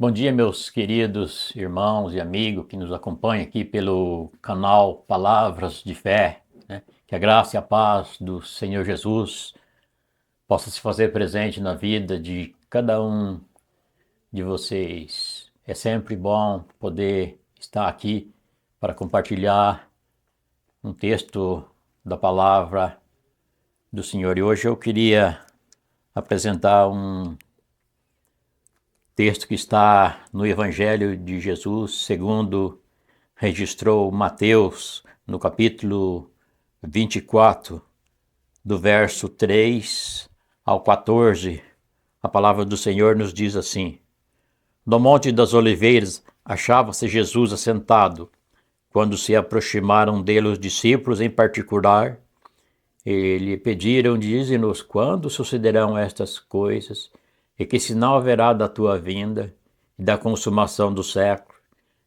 Bom dia, meus queridos irmãos e amigos que nos acompanham aqui pelo canal Palavras de Fé, né? Que a graça e a paz do Senhor Jesus possa se fazer presente na vida de cada um de vocês. É sempre bom poder estar aqui para compartilhar um texto da palavra do Senhor. E hoje eu queria apresentar um texto que está no Evangelho de Jesus, segundo registrou Mateus, no capítulo 24, do verso 3 ao 14. A palavra do Senhor nos diz assim: No Monte das Oliveiras achava-se Jesus assentado. Quando se aproximaram dele os discípulos em particular, lhe pediram: Dize-nos quando sucederão estas coisas, e que sinal haverá da tua vinda e da consumação do século?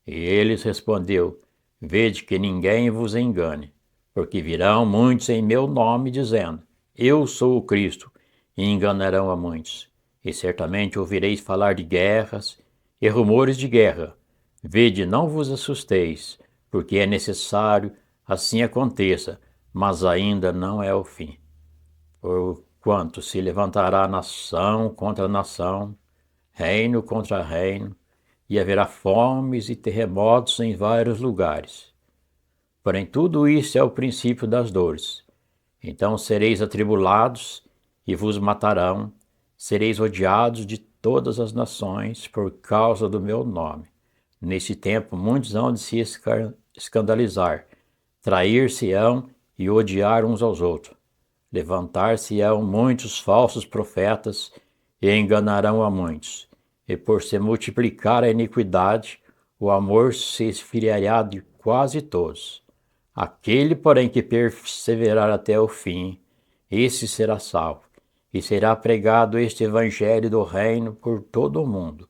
E eles respondeu: Vede que ninguém vos engane, porque virão muitos em meu nome, dizendo: Eu sou o Cristo, e enganarão a muitos. E certamente ouvireis falar de guerras e rumores de guerra. Vede, não vos assusteis, porque é necessário assim aconteça, mas ainda não é o fim. Porquanto se levantará nação contra nação, reino contra reino, e haverá fomes e terremotos em vários lugares. Porém, tudo isso é o princípio das dores. Então sereis atribulados e vos matarão, sereis odiados de todas as nações por causa do meu nome. Nesse tempo, muitos hão de se escandalizar, trair-se-ão e odiar uns aos outros. Levantar-se-ão muitos falsos profetas e enganarão a muitos. E por se multiplicar a iniquidade, o amor se esfriará de quase todos. Aquele, porém, que perseverar até o fim, esse será salvo. E será pregado este evangelho do reino por todo o mundo,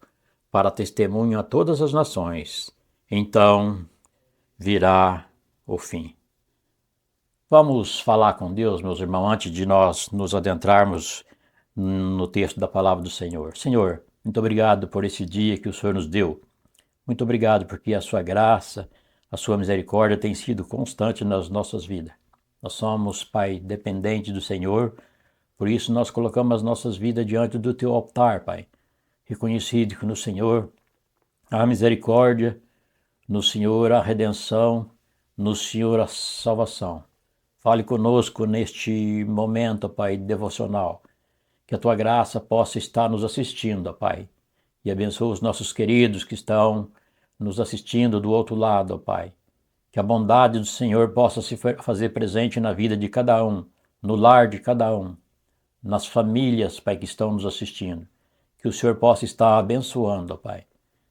para testemunho a todas as nações. Então virá o fim. Vamos falar com Deus, meus irmãos, antes de nós nos adentrarmos no texto da palavra do Senhor. Senhor, muito obrigado por esse dia que o Senhor nos deu. Muito obrigado porque a sua graça, a sua misericórdia tem sido constante nas nossas vidas. Nós somos, Pai, dependentes do Senhor, por isso nós colocamos as nossas vidas diante do teu altar, Pai. Reconhecido que no Senhor há misericórdia, no Senhor há redenção, no Senhor há salvação. Fale conosco neste momento, Pai, devocional. Que a tua graça possa estar nos assistindo, Pai. E abençoa os nossos queridos que estão nos assistindo do outro lado, Pai. Que a bondade do Senhor possa se fazer presente na vida de cada um, no lar de cada um, nas famílias, Pai, que estão nos assistindo. Que o Senhor possa estar abençoando, Pai.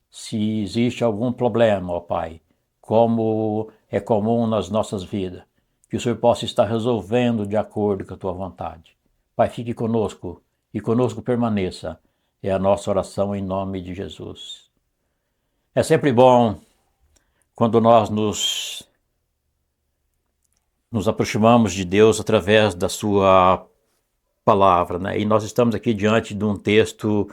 Se existe algum problema, ó Pai, como é comum nas nossas vidas, que o Senhor possa estar resolvendo de acordo com a tua vontade. Pai, fique conosco e conosco permaneça. É a nossa oração em nome de Jesus. É sempre bom quando nós nos aproximamos de Deus através da sua palavra, né? E nós estamos aqui diante de um texto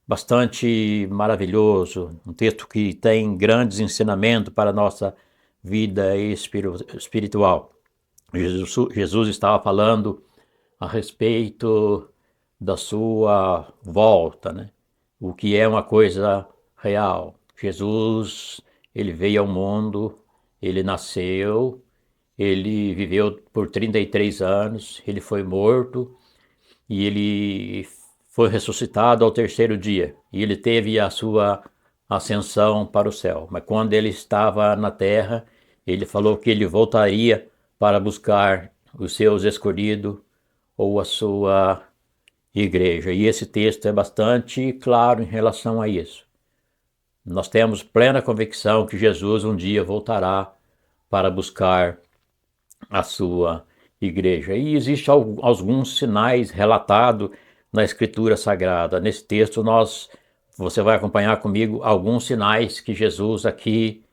bastante maravilhoso, um texto que tem grandes ensinamentos para a nossa vida espiritual. Jesus estava falando a respeito da sua volta, né? O que é uma coisa real. Jesus, ele veio ao mundo, ele nasceu, ele viveu por 33 anos, ele foi morto e ele foi ressuscitado ao terceiro dia. E ele teve a sua ascensão para o céu. Mas quando ele estava na terra, ele falou que ele voltaria para buscar os seus escolhidos ou a sua igreja. E esse texto é bastante claro em relação a isso. Nós temos plena convicção que Jesus um dia voltará para buscar a sua igreja. E existem alguns sinais relatados na Escritura Sagrada. Nesse texto você vai acompanhar comigo alguns sinais que Jesus aqui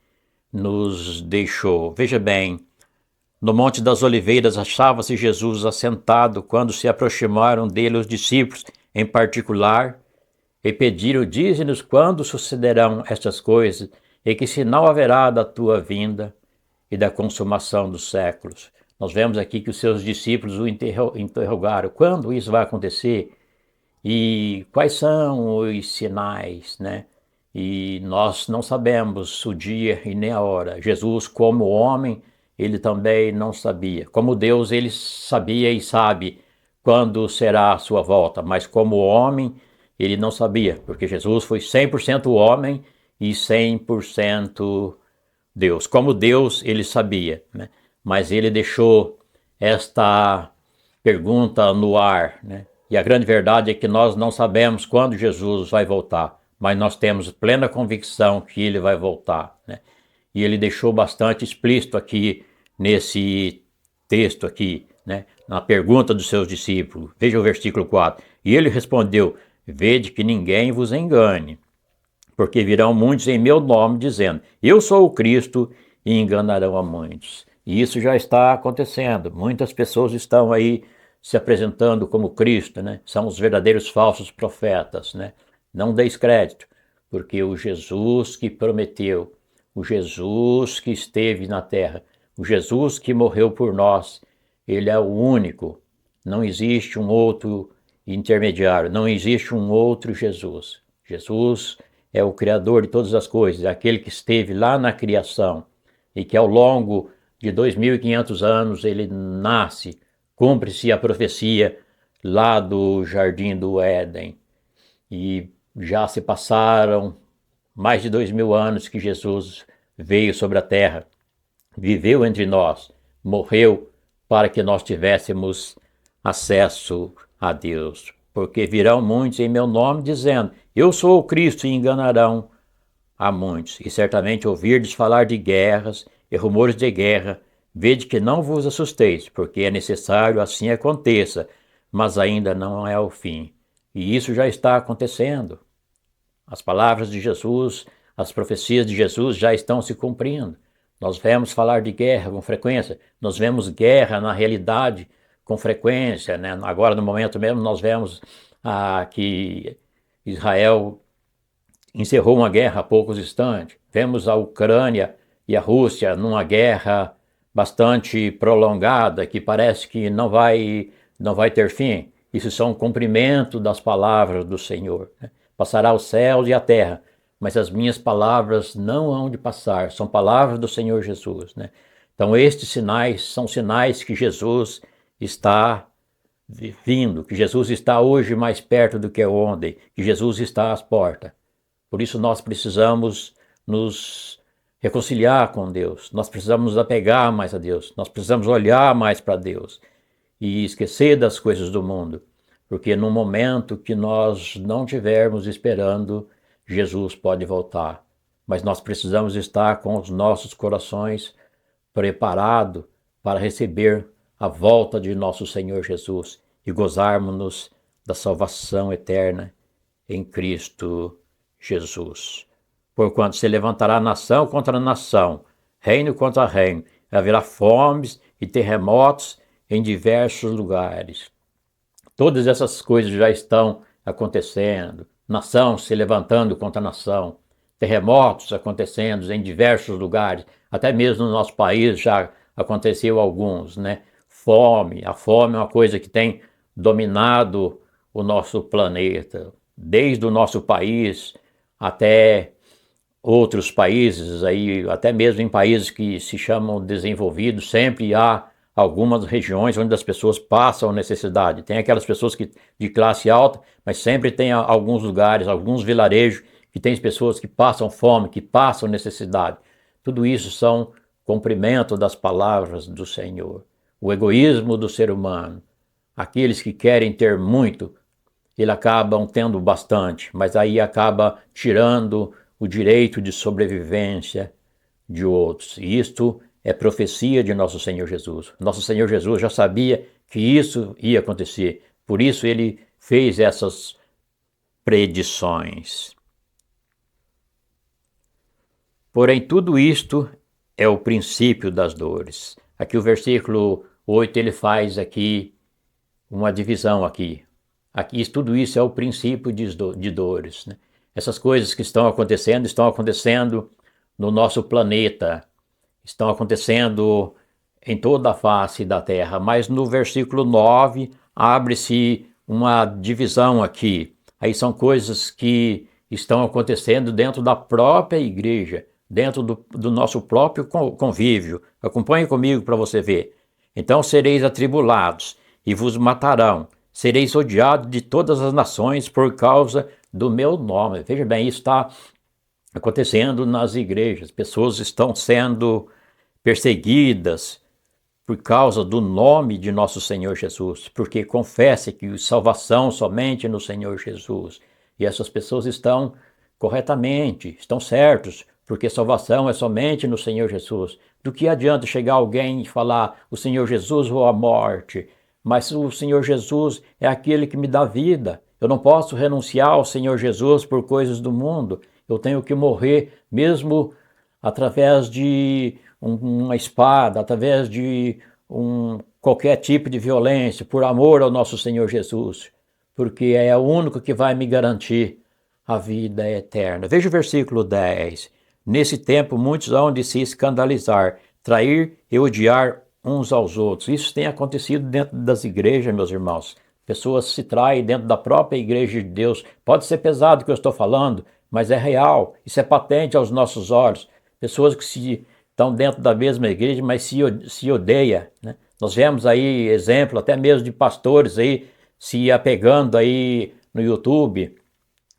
nos deixou. Veja bem, no Monte das Oliveiras achava-se Jesus assentado quando se aproximaram dele os discípulos, em particular, e pediram: dize-nos quando sucederão estas coisas, e que sinal haverá da tua vinda e da consumação dos séculos. Nós vemos aqui que os seus discípulos o interrogaram: quando isso vai acontecer? E quais são os sinais, né? E nós não sabemos o dia e nem a hora. Jesus, como homem, ele também não sabia. Como Deus, ele sabia e sabe quando será a sua volta, mas como homem, ele não sabia, porque Jesus foi 100% homem e 100% Deus. Como Deus, ele sabia, né? Mas ele deixou esta pergunta no ar, né? E a grande verdade é que nós não sabemos quando Jesus vai voltar, mas nós temos plena convicção que ele vai voltar, né? E ele deixou bastante explícito aqui nesse texto aqui, né? Na pergunta dos seus discípulos. Veja o versículo 4. E ele respondeu: vede que ninguém vos engane, porque virão muitos em meu nome dizendo: eu sou o Cristo, e enganarão a muitos. E isso já está acontecendo. Muitas pessoas estão aí se apresentando como Cristo, né? São os verdadeiros falsos profetas, né? Não deis crédito, porque o Jesus que prometeu, o Jesus que esteve na terra, o Jesus que morreu por nós, ele é o único. Não existe um outro intermediário, não existe um outro Jesus. Jesus é o Criador de todas as coisas, é aquele que esteve lá na criação e que ao longo de 2.500 anos ele nasce, cumpre-se a profecia lá do Jardim do Éden. E já se passaram mais de 2.000 anos que Jesus veio sobre a terra, viveu entre nós, morreu para que nós tivéssemos acesso a Deus. Porque virão muitos em meu nome dizendo: eu sou o Cristo, e enganarão a muitos. E certamente ouvirdes falar de guerras e rumores de guerra. Vede que não vos assusteis, porque é necessário assim aconteça, mas ainda não é o fim. E isso já está acontecendo. As palavras de Jesus, as profecias de Jesus já estão se cumprindo. Nós vemos falar de guerra com frequência, nós vemos guerra na realidade com frequência, né? Agora, no momento mesmo, nós vemos que Israel encerrou uma guerra há poucos instantes. Vemos a Ucrânia e a Rússia numa guerra bastante prolongada, que parece que não vai ter fim. Isso são cumprimento das palavras do Senhor, né? Passará o céu e a terra, mas as minhas palavras não hão de passar. São palavras do Senhor Jesus, né? Então estes sinais são sinais que Jesus está vindo, que Jesus está hoje mais perto do que ontem, que Jesus está às portas. Por isso nós precisamos nos reconciliar com Deus, nós precisamos nos apegar mais a Deus, nós precisamos olhar mais para Deus e esquecer das coisas do mundo, porque no momento que nós não estivermos esperando, Jesus pode voltar. Mas nós precisamos estar com os nossos corações preparados para receber a volta de nosso Senhor Jesus e gozarmos-nos da salvação eterna em Cristo Jesus. Porquanto se levantará nação contra nação, reino contra reino, haverá fomes e terremotos em diversos lugares. Todas essas coisas já estão acontecendo. Nação se levantando contra nação, terremotos acontecendo em diversos lugares, até mesmo no nosso país já aconteceu alguns, né? A fome é uma coisa que tem dominado o nosso planeta, desde o nosso país até outros países, aí, até mesmo em países que se chamam desenvolvidos, sempre há algumas regiões onde as pessoas passam necessidade. Tem aquelas pessoas de classe alta, mas sempre tem alguns lugares, alguns vilarejos que tem pessoas que passam fome, que passam necessidade. Tudo isso são cumprimento das palavras do Senhor. O egoísmo do ser humano. Aqueles que querem ter muito, eles acabam tendo bastante, mas aí acaba tirando o direito de sobrevivência de outros. E isto é profecia de nosso Senhor Jesus. Nosso Senhor Jesus já sabia que isso ia acontecer, por isso ele fez essas predições. Porém, tudo isto é o princípio das dores. Aqui o versículo 8 ele faz aqui uma divisão aqui. Aqui, tudo isso é o princípio de dores, né? Essas coisas que estão acontecendo no nosso planeta, estão acontecendo em toda a face da terra. Mas no versículo 9 abre-se uma divisão aqui. Aí são coisas que estão acontecendo dentro da própria igreja, dentro do nosso próprio convívio. Acompanhe comigo para você ver. Então sereis atribulados e vos matarão. Sereis odiados de todas as nações por causa do meu nome. Veja bem, isso está acontecendo nas igrejas. Pessoas estão sendo perseguidas por causa do nome de nosso Senhor Jesus, porque confessa que salvação somente no Senhor Jesus. E essas pessoas estão corretamente, estão certos, porque salvação é somente no Senhor Jesus. Do que adianta chegar alguém e falar o Senhor Jesus ou a morte? Mas o Senhor Jesus é aquele que me dá vida. Eu não posso renunciar ao Senhor Jesus por coisas do mundo. Eu tenho que morrer mesmo através de uma espada, através de qualquer tipo de violência, por amor ao nosso Senhor Jesus, porque é o único que vai me garantir a vida eterna. Veja o versículo 10. Nesse tempo muitos hão de se escandalizar, trair e odiar uns aos outros. Isso tem acontecido dentro das igrejas, meus irmãos. Pessoas se traem dentro da própria igreja de Deus. Pode ser pesado o que eu estou falando, mas é real. Isso é patente aos nossos olhos. Pessoas que estão dentro da mesma igreja, mas se odeiam, né? Nós vemos aí exemplo até mesmo de pastores aí se apegando aí no YouTube,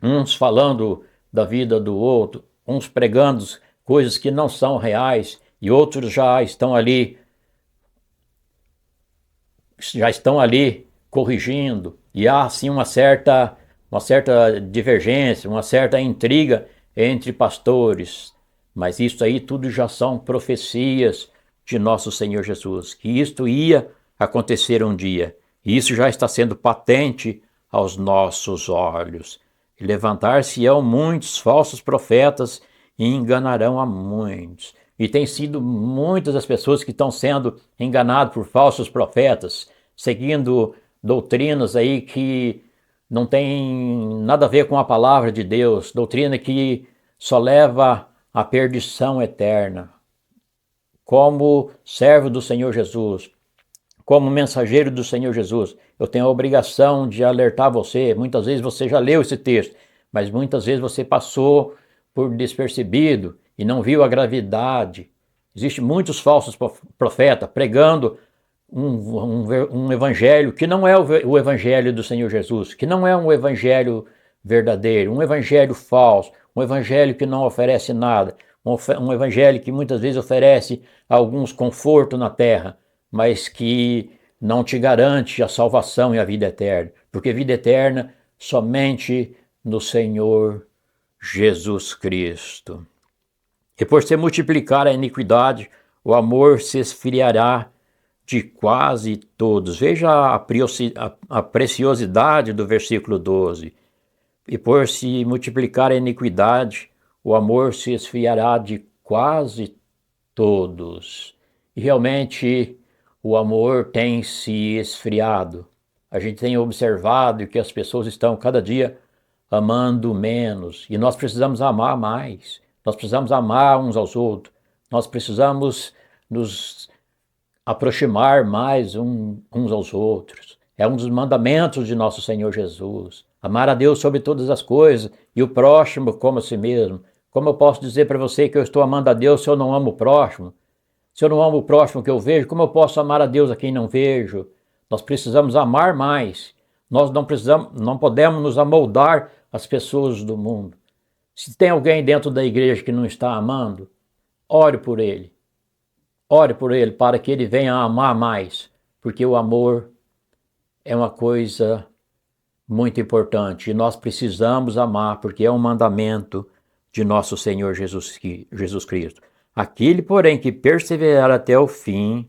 uns falando da vida do outro, uns pregando coisas que não são reais e outros já estão ali corrigindo, e há assim uma certa divergência, uma certa intriga entre pastores. Mas isso aí tudo já são profecias de nosso Senhor Jesus, que isto ia acontecer um dia. E isso já está sendo patente aos nossos olhos. E levantar-se-ão muitos falsos profetas e enganarão a muitos. E tem sido muitas as pessoas que estão sendo enganadas por falsos profetas, seguindo doutrinas aí que não tem nada a ver com a palavra de Deus, doutrina que só leva à perdição eterna. Como servo do Senhor Jesus, como mensageiro do Senhor Jesus, eu tenho a obrigação de alertar você. Muitas vezes você já leu esse texto, mas muitas vezes você passou por despercebido e não viu a gravidade. Existem muitos falsos profetas pregando um evangelho que não é o evangelho do Senhor Jesus, que não é um evangelho verdadeiro, um evangelho falso, um evangelho que não oferece nada, um evangelho que muitas vezes oferece alguns conforto na terra, mas que não te garante a salvação e a vida eterna, porque vida eterna somente no Senhor Jesus Cristo. E por se multiplicar a iniquidade, o amor se esfriará de quase todos. Veja a preciosidade do versículo 12. E por se multiplicar a iniquidade, o amor se esfriará de quase todos. E realmente o amor tem se esfriado. A gente tem observado que as pessoas estão cada dia amando menos. E nós precisamos amar mais. Nós precisamos amar uns aos outros. Nós precisamos nos aproximar mais uns aos outros. É um dos mandamentos de nosso Senhor Jesus. Amar a Deus sobre todas as coisas e o próximo como a si mesmo. Como eu posso dizer para você que eu estou amando a Deus se eu não amo o próximo? Se eu não amo o próximo que eu vejo, como eu posso amar a Deus a quem não vejo? Nós precisamos amar mais. Nós não podemos nos amoldar às pessoas do mundo. Se tem alguém dentro da igreja que não está amando, ore por ele. Ore por ele para que ele venha a amar mais, porque o amor é uma coisa muito importante e nós precisamos amar, porque é um mandamento de nosso Senhor Jesus Cristo. Aquele, porém, que perseverar até o fim,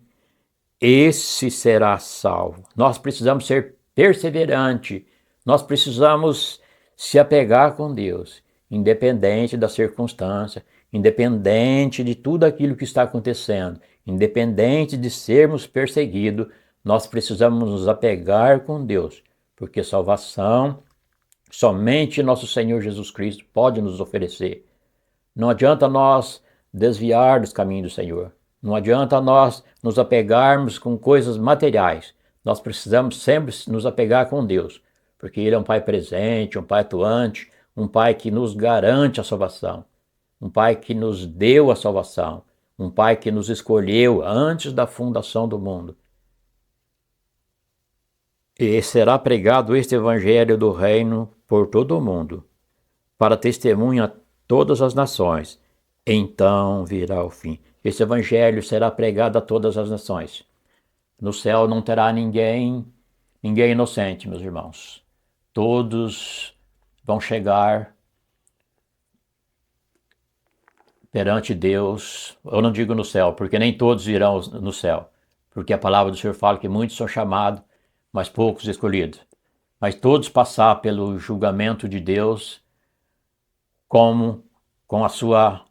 esse será salvo. Nós precisamos ser perseverantes, nós precisamos se apegar com Deus, independente da circunstância, independente de tudo aquilo que está acontecendo, independente de sermos perseguidos, nós precisamos nos apegar com Deus, porque salvação somente nosso Senhor Jesus Cristo pode nos oferecer. Não adianta nós desviar dos caminhos do Senhor. Não adianta nós nos apegarmos com coisas materiais. Nós precisamos sempre nos apegar com Deus, porque Ele é um Pai presente, um Pai atuante, um Pai que nos garante a salvação, um Pai que nos deu a salvação, um Pai que nos escolheu antes da fundação do mundo. E será pregado este Evangelho do Reino por todo o mundo, para testemunha a todas as nações. Então virá o fim. Esse Evangelho será pregado a todas as nações. No céu não terá ninguém inocente, meus irmãos. Todos vão chegar perante Deus. Eu não digo no céu, porque nem todos irão no céu. Porque a palavra do Senhor fala que muitos são chamados, mas poucos escolhidos. Mas todos passar pelo julgamento de Deus com a sua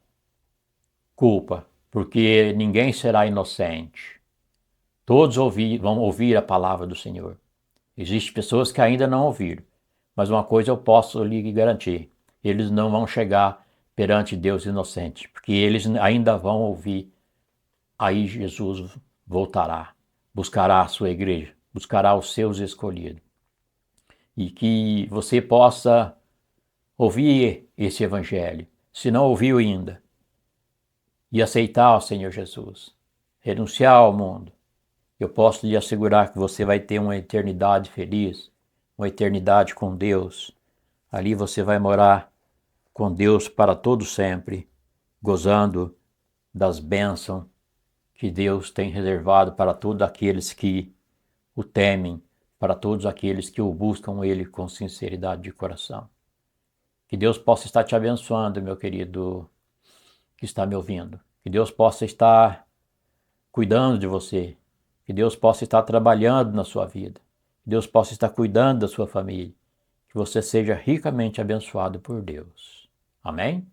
culpa, porque ninguém será inocente. Todos vão ouvir a palavra do Senhor. Existem pessoas que ainda não ouviram, mas uma coisa eu posso lhe garantir: eles não vão chegar perante Deus inocente, porque eles ainda vão ouvir. Aí Jesus voltará, buscará a sua igreja, buscará os seus escolhidos. E que você possa ouvir esse Evangelho, se não ouviu ainda, e aceitar o Senhor Jesus, renunciar ao mundo. Eu posso lhe assegurar que você vai ter uma eternidade feliz, uma eternidade com Deus. Ali você vai morar com Deus para todo sempre, gozando das bênçãos que Deus tem reservado para todos aqueles que o temem, para todos aqueles que o buscam Ele com sinceridade de coração. Que Deus possa estar te abençoando, meu querido que está me ouvindo. Que Deus possa estar cuidando de você. Que Deus possa estar trabalhando na sua vida. Que Deus possa estar cuidando da sua família. Que você seja ricamente abençoado por Deus. Amém?